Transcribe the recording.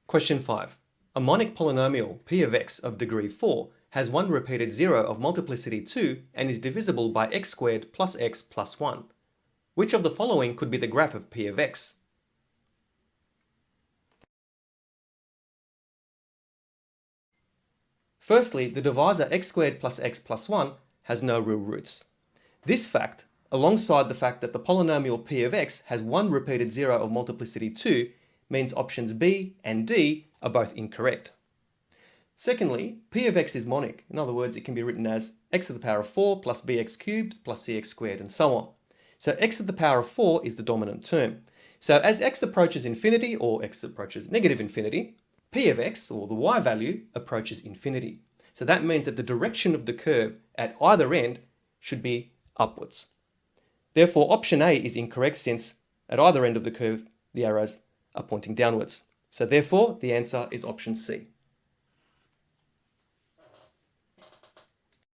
Question 5. A monic polynomial p of x of degree 4 has one repeated zero of multiplicity 2 and is divisible by x squared plus x plus 1. Which of the following could be the graph of p of x? Firstly, the divisor x squared plus x plus 1 has no real roots. This fact, alongside the fact that the polynomial p of x has one repeated zero of multiplicity 2, means options B and D are both incorrect. Secondly, p of x is monic. In other words, it can be written as x to the power of 4 plus bx cubed plus cx squared and so on. So x to the power of 4 is the dominant term. So as x approaches infinity or x approaches negative infinity, p of x, or the y value, approaches infinity. So that means that the direction of the curve at either end should be upwards. Therefore, option A is incorrect since at either end of the curve, the arrows are pointing downwards. So therefore, the answer is option C.